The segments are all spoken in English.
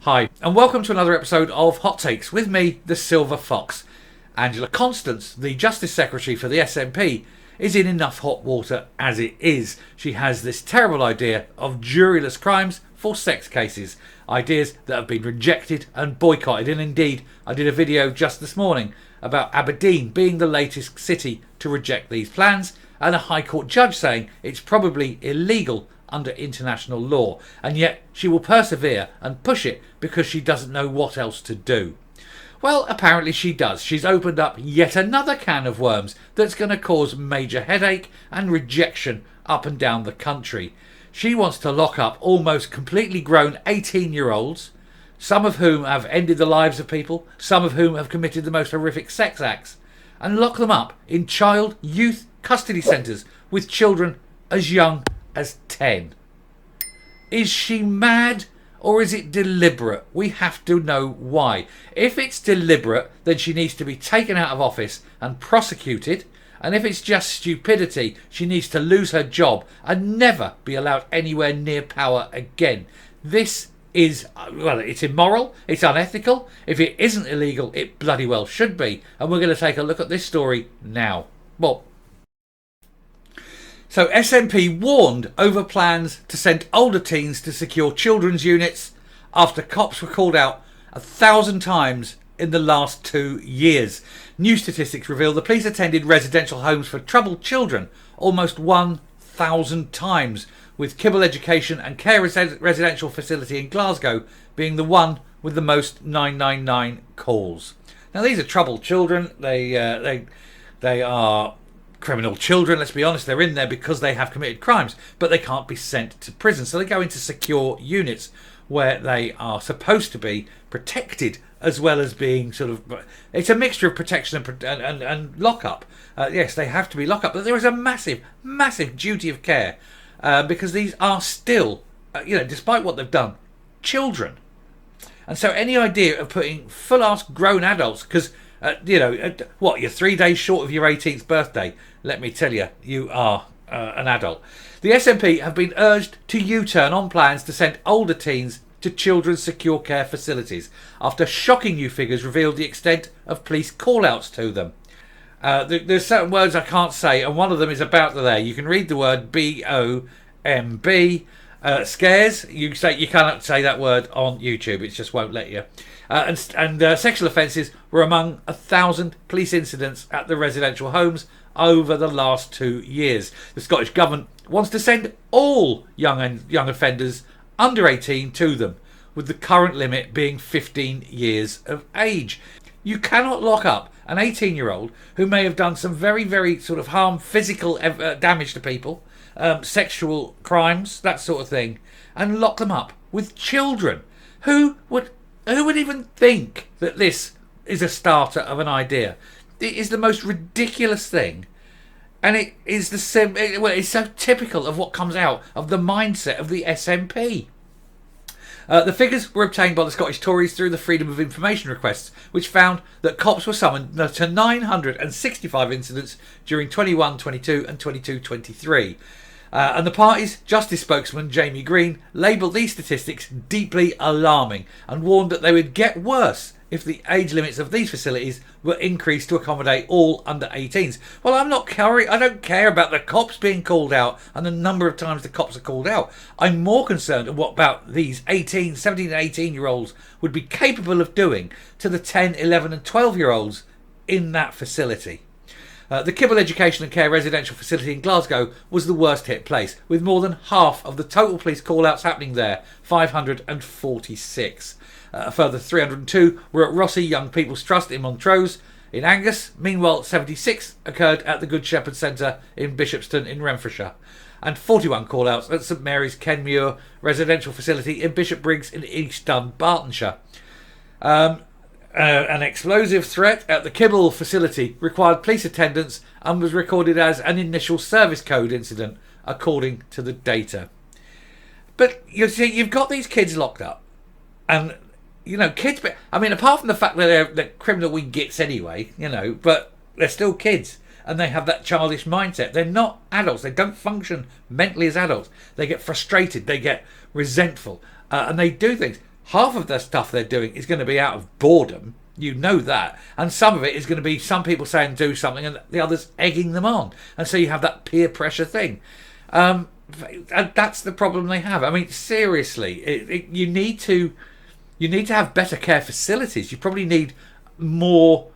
Hi, and welcome to another episode of Hot Takes with me, the Silver Fox. Angela Constance, the Justice Secretary for the SNP, is in enough hot water as it is. She has this terrible idea of juryless crimes for sex cases, ideas that have been rejected and boycotted. And indeed, I did a video just this morning about Aberdeen being the latest city to reject these plans, and a High Court judge saying it's probably illegal under international law, and yet she will persevere and push it because she doesn't know what else to do. Well, apparently she does. She's opened up yet another can of worms that's going to cause major headache and rejection up and down the country. She wants to lock up almost completely grown 18-year-olds, some of whom have ended the lives of people, some of whom have committed the most horrific sex acts, and lock them up in child youth custody centres with children as young as 10. Is she mad or is it deliberate? We have to know why. If it's deliberate, then she needs to be taken out of office and prosecuted. And if it's just stupidity, she needs to lose her job and never be allowed anywhere near power again. This is, well, it's immoral, it's unethical. If it isn't illegal, it bloody well should be. And we're going to take a look at this story now. Well, so SNP warned over plans to send older teens to secure children's units after cops were called out 1,000 times in the last 2 years. New statistics reveal the police attended residential homes for troubled children almost 1,000 times, with Kibble Education and Care Residential Facility in Glasgow being the one with the most 999 calls. Now these are troubled children. They are criminal children, let's be honest. They're in there because they have committed crimes, but they can't be sent to prison, so they go into secure units where they are supposed to be protected as well as being sort of, it's a mixture of protection and lock-up. Yes, they have to be lock-up, but there is a massive duty of care because these are still, despite what they've done, children. And so any idea of putting full-ass grown adults, because you're 3 days short of your 18th birthday. Let me tell you, you are an adult. The SNP have been urged to U-turn on plans to send older teens to children's secure care facilities after shocking new figures revealed the extent of police call-outs to them. There's certain words I can't say, and one of them is about there. You can read the word B-O-M-B. Scares, you cannot say that word on YouTube, it just won't let you. And sexual offences were among 1,000 police incidents at the residential homes over the last 2 years. The Scottish Government wants to send all young offenders under 18 to them, with the current limit being 15 years of age. You cannot lock up an 18-year-old who may have done some very, very sort of physical damage to people, sexual crimes, that sort of thing, and lock them up with children. Who would even think that this is a starter of an idea? It is the most ridiculous thing, and it is it's so typical of what comes out of the mindset of the SNP. The figures were obtained by the Scottish Tories through the Freedom of Information requests, which found that cops were summoned to 965 incidents during 21-22 and 22-23. And the party's justice spokesman, Jamie Green, labelled these statistics deeply alarming and warned that they would get worse if the age limits of these facilities were increased to accommodate all under 18s. Well, I don't care about the cops being called out and the number of times the cops are called out. I'm more concerned about these 17 and 18-year-olds would be capable of doing to the 10, 11 and 12-year-olds in that facility. The Kibble Education and Care Residential Facility in Glasgow was the worst hit place, with more than half of the total police call-outs happening there, 546. A further 302 were at Rossi Young People's Trust in Montrose in Angus. Meanwhile, 76 occurred at the Good Shepherd Centre in Bishopston in Renfrewshire, and 41 call-outs at St Mary's Kenmure Residential Facility in Bishopbriggs in East Dunbartonshire. An explosive threat at the Kibble facility required police attendance and was recorded as an initial service code incident, according to the data. But you see, you've got these kids locked up, and kids. I mean, apart from the fact that they're criminal gits anyway, but they're still kids, and they have that childish mindset. They're not adults. They don't function mentally as adults. They get frustrated. They get resentful, and they do things. half of the stuff they're doing is going to be out of boredom. You know that. And some of it is going to be some people saying do something and the others egging them on. And so you have that peer pressure thing. And that's the problem they have. I mean, seriously, you need to have better care facilities. You probably need more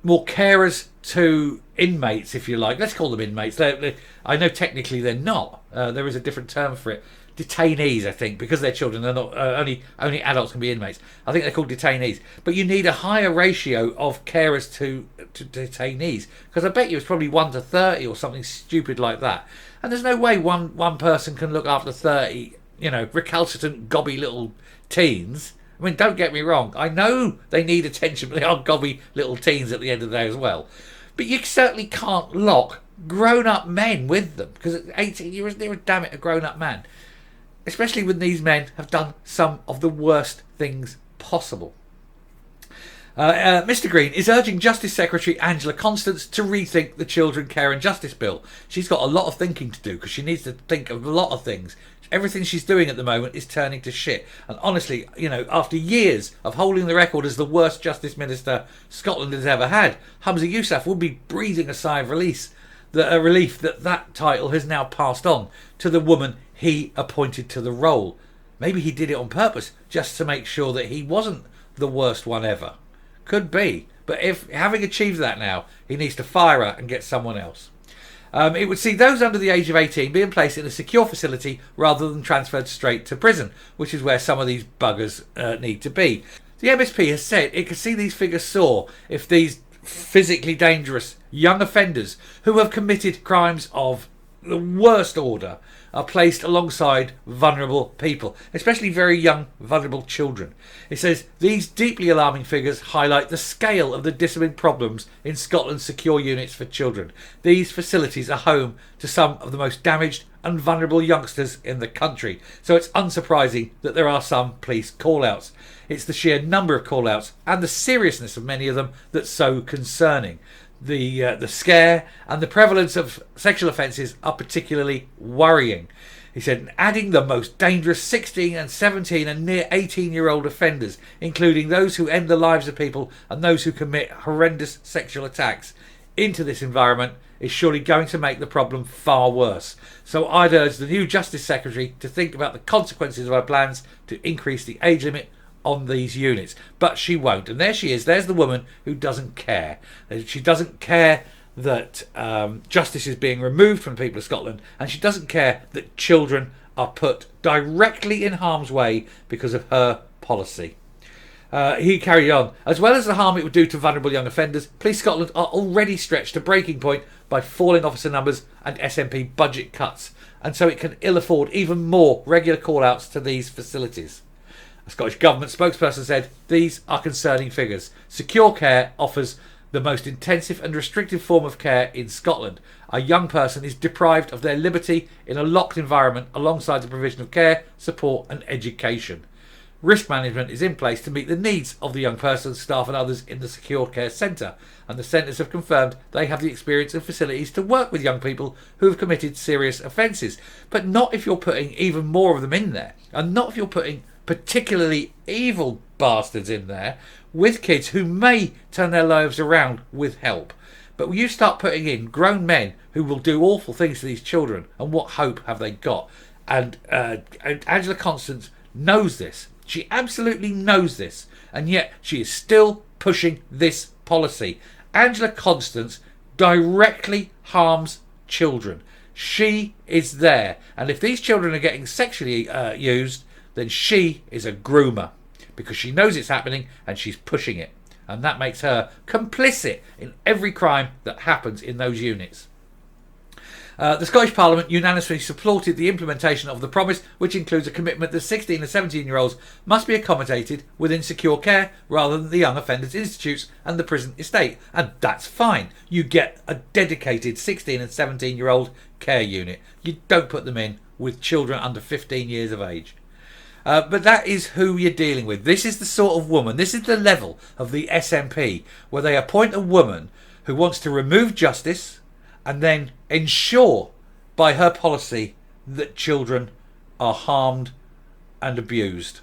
carers to inmates, if you like. Let's call them inmates. I know technically they're not. There is a different term for it. Detainees, I think, because they're children. They're not only adults can be inmates. I think they're called detainees. But you need a higher ratio of carers to detainees, because I bet you it's probably 1 to 30 or something stupid like that. And there's no way one person can look after 30, recalcitrant, gobby little teens. I mean, don't get me wrong. I know they need attention, but they are gobby little teens at the end of the day as well. But you certainly can't lock grown-up men with them, because at 18 years they're a grown-up man. Especially when these men have done some of the worst things possible. Mr Green is urging Justice Secretary Angela Constance to rethink the Children Care and Justice Bill. She's got a lot of thinking to do, because she needs to think of a lot of things. Everything she's doing at the moment is turning to shit. And honestly, after years of holding the record as the worst Justice Minister Scotland has ever had, Humza Yousaf would be breathing a sigh of relief that title has now passed on to the woman he appointed to the role. Maybe he did it on purpose, just to make sure that he wasn't the worst one ever. Could be. But if having achieved that now, he needs to fire her and get someone else. It would see those under the age of 18 being placed in a secure facility rather than transferred straight to prison, which is where some of these buggers need to be. The MSP has said it could see these figures soar if these physically dangerous young offenders who have committed crimes of the worst order are placed alongside vulnerable people, especially very young, vulnerable children. It says these deeply alarming figures highlight the scale of the discipline problems in Scotland's secure units for children. These facilities are home to some of the most damaged and vulnerable youngsters in the country, so it's unsurprising that there are some police call-outs. It's the sheer number of call-outs and the seriousness of many of them that's so concerning. The scare and the prevalence of sexual offences are particularly worrying. He said, adding the most dangerous 16 and 17 and near 18-year-old offenders, including those who end the lives of people and those who commit horrendous sexual attacks, into this environment is surely going to make the problem far worse. So I'd urge the new Justice Secretary to think about the consequences of her plans to increase the age limit on these units. But she won't. And there she is. There's the woman who doesn't care. She doesn't care that justice is being removed from the people of Scotland, and she doesn't care that children are put directly in harm's way because of her policy. He carried on. As well as the harm it would do to vulnerable young offenders, Police Scotland are already stretched to breaking point by falling officer numbers and SNP budget cuts, and so it can ill afford even more regular call-outs to these facilities. A Scottish Government spokesperson said, these are concerning figures. Secure care offers the most intensive and restrictive form of care in Scotland. A young person is deprived of their liberty in a locked environment alongside the provision of care, support and education. Risk management is in place to meet the needs of the young person, staff and others in the secure care centre, and the centres have confirmed they have the experience and facilities to work with young people who have committed serious offences. But not if you're putting even more of them in there, and not if you're putting particularly evil bastards in there with kids who may turn their lives around with help. But when you start putting in grown men who will do awful things to these children, and what hope have they got? And Angela Constance knows this. She absolutely knows this, and yet she is still pushing this policy. Angela Constance directly harms children. She is there, and if these children are getting sexually used, then she is a groomer, because she knows it's happening and she's pushing it, and that makes her complicit in every crime that happens in those units. The Scottish Parliament unanimously supported the implementation of the promise, which includes a commitment that 16 and 17-year-olds must be accommodated within secure care rather than the young offenders institutes and the prison estate. And that's fine. You get a dedicated 16 and 17-year-old care unit. You don't put them in with children under 15 years of age. But that is who you're dealing with. This is the sort of woman, this is the level of the SNP, where they appoint a woman who wants to remove justice and then ensure by her policy that children are harmed and abused.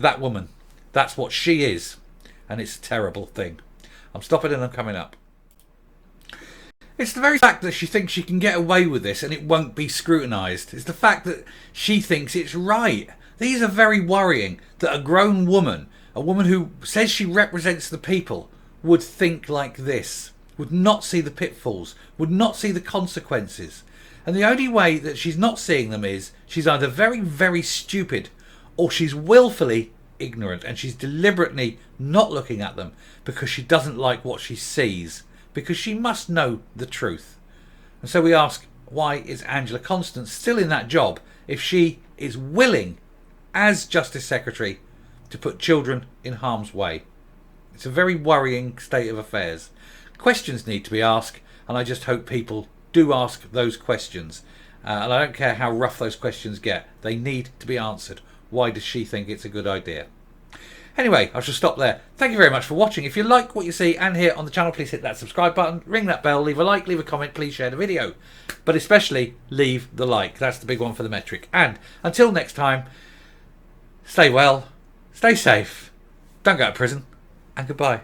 that woman. That's what she is. And it's a terrible thing. I'm stopping and I'm coming up. It's the very fact that she thinks she can get away with this and it won't be scrutinised. It's the fact that she thinks it's right. These are very worrying, that a grown woman, a woman who says she represents the people, would think like this, would not see the pitfalls, would not see the consequences. And the only way that she's not seeing them is she's either very, very stupid or she's willfully ignorant and she's deliberately not looking at them because she doesn't like what she sees, because she must know the truth. And so we ask, why is Angela Constance still in that job if she is willing, as Justice Secretary, to put children in harm's way? It's a very worrying state of affairs. Questions need to be asked, and I just hope people do ask those questions. And I don't care how rough those questions get. They need to be answered. Why does she think it's a good idea? Anyway, I shall stop there. Thank you very much for watching. If you like what you see and hear on the channel, please hit that subscribe button, ring that bell, leave a like, leave a comment, please share the video. But especially leave the like. That's the big one for the metric. And until next time, stay well, stay safe, don't go to prison, and goodbye.